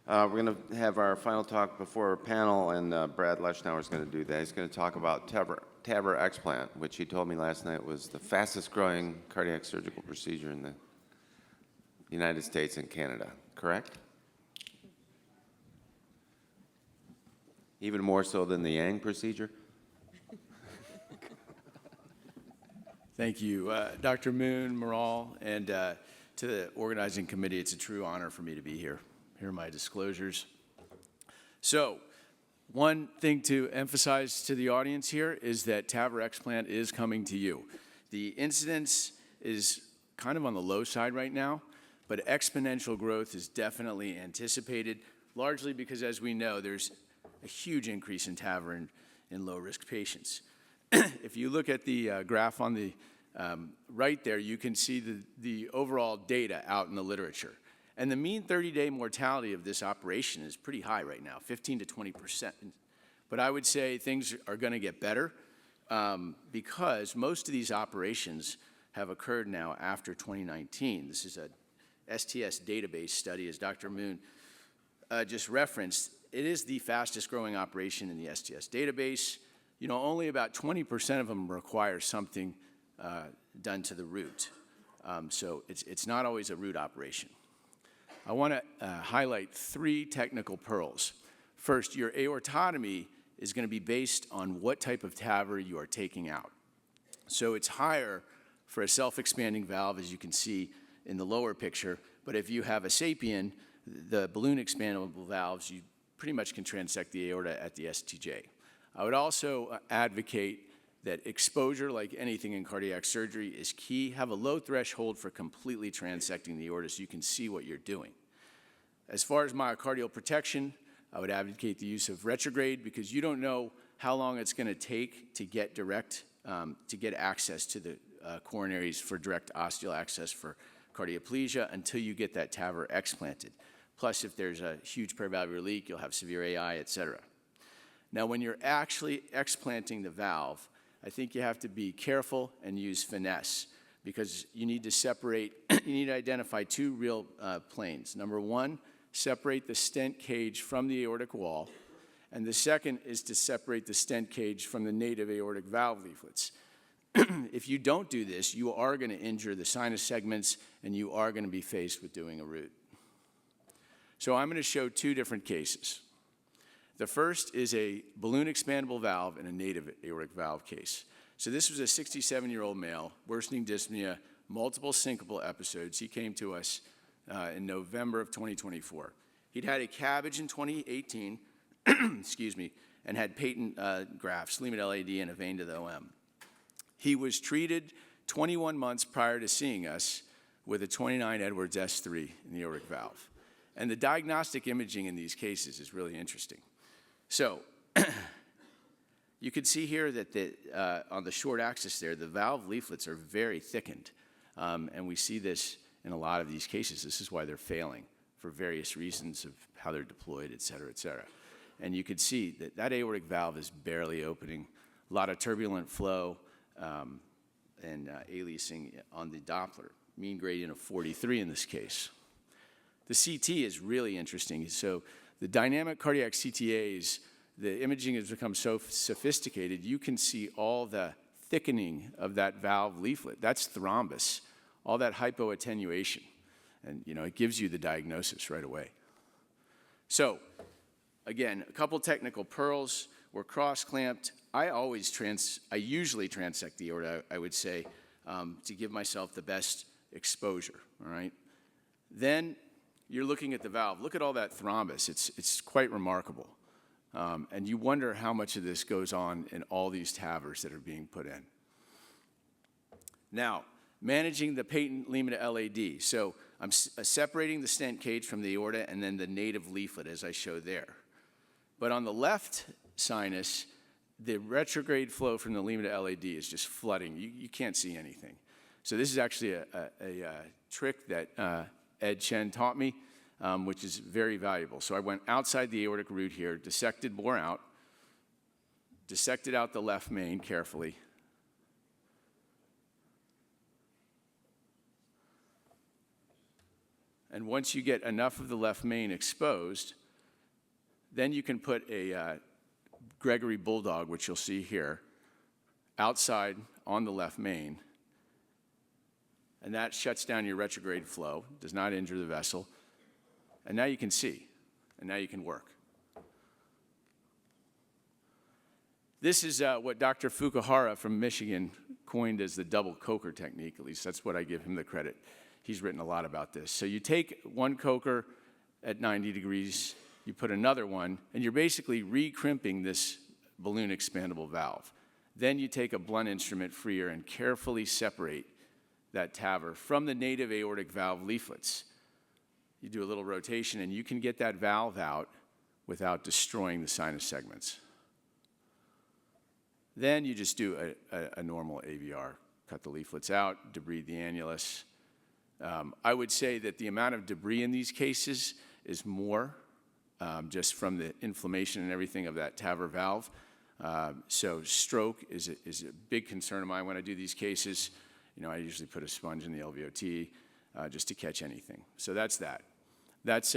We're going to have our final talk before our panel, and Brad Leshnower is going to do that. He's going to talk about TAVI explant, which he told me last night was the fastest growing cardiac surgical procedure in the United States and Canada. Correct? Even more so than the Yang procedure? Thank you, Dr. Moon, Maral, and to the organizing committee. It's a true honor for me to be here. Here are my disclosures. So, one thing to emphasize to the audience here is that TAVI explant is coming to you. The incidence is kind of on the low side right now, but exponential growth is definitely anticipated, largely because, as we know, there's a huge increase in TAVR in low-risk patients. If you look at the graph on the right there, you can see the overall data out in the literature. And the mean 30-day mortality of this operation is pretty high right now, 15 to 20%. But I would say things are going to get better because most of these operations have occurred now after 2019. This is a STS database study, as Dr. Moon just referenced. It is the fastest growing operation in the STS database. You know, only about 20% of them require something done to the root. So it's not always a root operation. I want to highlight three technical pearls. First, your aortotomy is going to be based on what type of TAVR you are taking out. So it's higher for a self-expanding valve, as you can see in the lower picture, but if you have a SAPIEN, the balloon expandable valves, you pretty much can transect the aorta at the STJ. I would also advocate that exposure, like anything in cardiac surgery, is key. Have a low threshold for completely transecting the aorta so you can see what you're doing. As far as myocardial protection, I would advocate the use of retrograde because you don't know how long it's going to take to get access to the coronaries for direct osteal access for cardioplegia until you get that TAVR explanted. Plus, if there's a huge perivalvular leak, you'll have severe AI, et cetera. Now, when you're actually explanting the valve, I think you have to be careful and use finesse because you need to separate, you need to identify two real planes. Number one, separate the stent cage from the aortic wall, and the second is to separate the stent cage from the native aortic valve leaflets. If you don't do this, you are going to injure the sinus segments and you are going to be faced with doing a root. So I'm going to show two different cases. The first is a balloon expandable valve in a native aortic valve case. So this was a 67-year-old male, worsening dyspnea, multiple syncopal episodes. He came to us in November of 2024. He'd had a CABG in 2018, excuse me, and had patent grafts, Lehman LAD and a vein to the OM. He was treated 21 months prior to seeing us with a 29 Edwards S3 in the aortic valve. And the diagnostic imaging in these cases is really interesting. So you can see here that on the short axis there, the valve leaflets are very thickened. And we see this in a lot of these cases. This is why they're failing for various reasons of how they're deployed, et cetera, et cetera. And you can see that that aortic valve is barely opening, a lot of turbulent flow and aliasing on the Doppler, mean gradient of 43 in this case. The CT is really interesting. So the dynamic cardiac CTAs, the imaging has become so sophisticated, you can see all the thickening of that valve leaflet. That's thrombus, all that hypoattenuation. And, you know, it gives you the diagnosis right away. So, again, a couple technical pearls. We're cross-clamped. I usually transect the aorta, I would say, to give myself the best exposure, all right? Then you're looking at the valve. Look at all that thrombus. It's quite remarkable. And you wonder how much of this goes on in all these TAVRs that are being put in. Now, managing the patent Lehman LAD. So I'm separating the stent cage from the aorta and then the native leaflet, as I show there. But on the left sinus, the retrograde flow from the Lehman LAD is just flooding. You can't see anything. So this is actually a trick that Ed Chen taught me, which is very valuable. So I went outside the aortic root here, dissected more out, dissected out the left main carefully. And once you get enough of the left main exposed, then you can put a Gregory Bulldog, which you'll see here, outside on the left main. And that shuts down your retrograde flow, does not injure the vessel. And now you can see, and now you can work. This is what Dr. Fukuhara from Michigan coined as the double coker technique. At least that's what I give him the credit. He's written a lot about this. So you take one coker at 90 degrees, you put another one, and you're basically re-crimping this balloon expandable valve. Then you take a blunt instrument freer and carefully separate that TAVR from the native aortic valve leaflets. You do a little rotation, and you can get that valve out without destroying the sinus segments. Then you just do a normal AVR, cut the leaflets out, debride the annulus. I would say that the amount of debris in these cases is more, just from the inflammation and everything of that TAVR valve. So stroke is a big concern of mine when I do these cases. You know, I usually put a sponge in the LVOT just to catch anything. So that's that. That's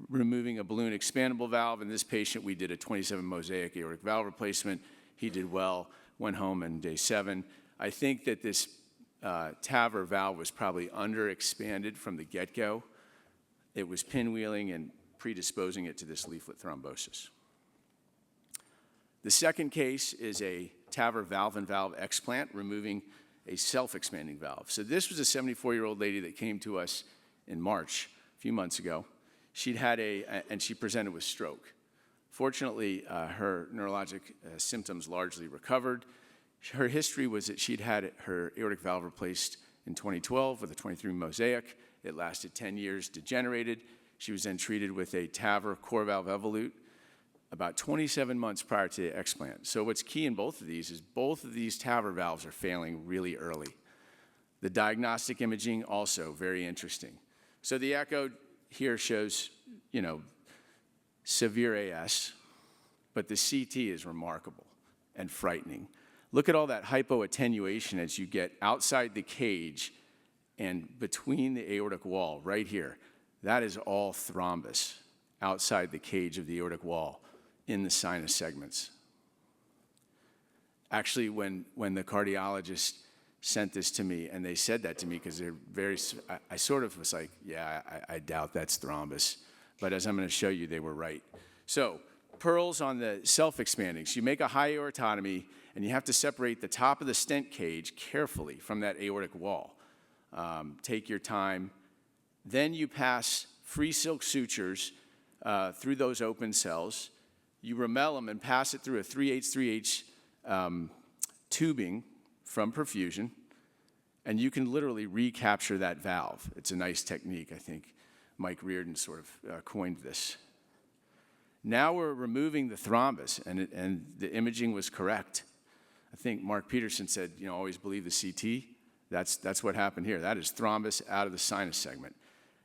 removing a balloon expandable valve. In this patient, we did a 27 mosaic aortic valve replacement. He did well, went home on day 7. I think that this TAVR valve was probably underexpanded from the get-go. It was pinwheeling and predisposing it to this leaflet thrombosis. The second case is a TAVR valve-in-valve explant, removing a self-expanding valve. So this was a 74-year-old lady that came to us in March, a few months ago. And she presented with stroke. Fortunately, her neurologic symptoms largely recovered. Her history was that she'd had her aortic valve replaced in 2012 with a 23 mosaic. It lasted 10 years, degenerated. She was then treated with a TAVR core valve evolute about 27 months prior to the explant. So what's key in both of these is both of these TAVR valves are failing really early. The diagnostic imaging also very interesting. So the echo here shows, you know, severe AS, but the CT is remarkable and frightening. Look at all that hypoattenuation as you get outside the cage and between the aortic wall right here. That is all thrombus outside the cage of the aortic wall in the sinus segments. Actually, when the cardiologist sent this to me, and they said that to me because they're very, I sort of was like, yeah, I doubt that's thrombus. But as I'm going to show you, they were right. So pearls on the self-expanding. So you make a high aortotomy, and you have to separate the top of the stent cage carefully from that aortic wall. Take your time. Then you pass free silk sutures through those open cells. You remel them and pass it through a 3/8 tubing from perfusion, and you can literally recapture that valve. It's a nice technique. I think Mike Reardon sort of coined this. Now we're removing the thrombus, and the imaging was correct. I think Mark Peterson said, you know, always believe the CT. That's what happened here. That is thrombus out of the sinus segment.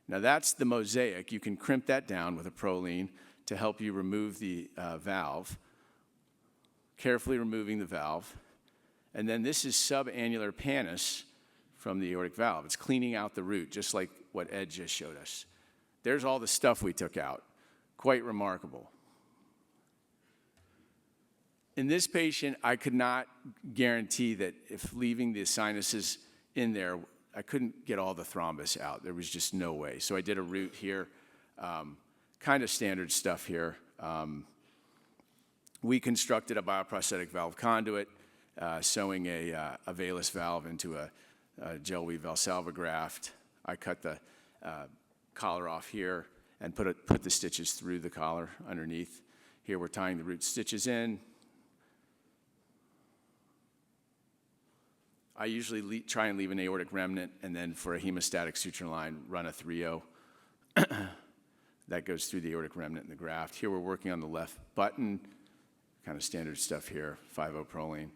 Now that's the mosaic. You can crimp that down with a Prolene to help you remove the valve, carefully removing the valve. And then this is subannular pannus from the aortic valve. It's cleaning out the root, just like what Ed just showed us. There's all the stuff we took out. Quite remarkable. In this patient, I could not guarantee that if leaving the sinuses in there, I couldn't get all the thrombus out. There was just no way. So I did a root here, kind of standard stuff here. We constructed a bioprosthetic valve conduit, sewing a Valus valve into a gel weave Valsalva graft. I cut the collar off here and put the stitches through the collar underneath. Here we're tying the root stitches in. I usually try and leave an aortic remnant, and then for a hemostatic suture line, run a 3/0. That goes through the aortic remnant in the graft. Here we're working on the left button, kind of standard stuff here, 5/0 Prolene.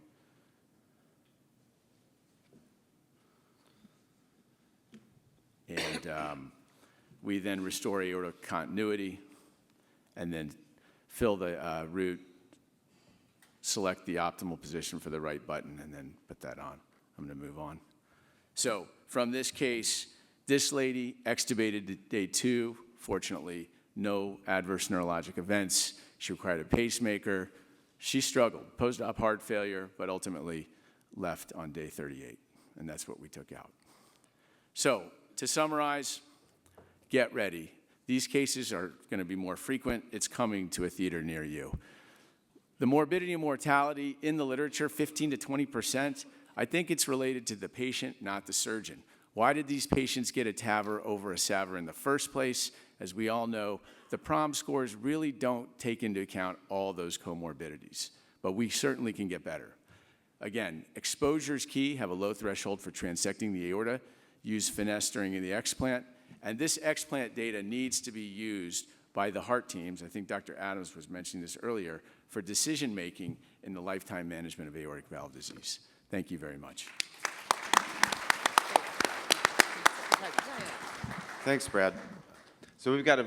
And we then restore aortic continuity, and then fill the root, select the optimal position for the right button, and then put that on. I'm going to move on. So from this case, This lady extubated at day 2. Fortunately, no adverse neurologic events. She required a pacemaker. She struggled, post-op heart failure, but ultimately left on day 38, and that's what we took out. So, to summarize, get ready. These cases are going to be more frequent. It's coming to a theater near you. The morbidity and mortality in the literature, 15 to 20%, I think it's related to the patient, not the surgeon. Why did these patients get a TAVR over a SAVR in the first place? As we all know, the PROM scores really don't take into account all those comorbidities, but we certainly can get better. Again, exposure is key. Have a low threshold for transecting the aorta. Use finestering in the explant. And this explant data needs to be used by the heart teams, I think Dr. Adams was mentioning this earlier, for decision-making in the lifetime management of aortic valve disease. Thank you very much. Thanks, Brad. So we've got a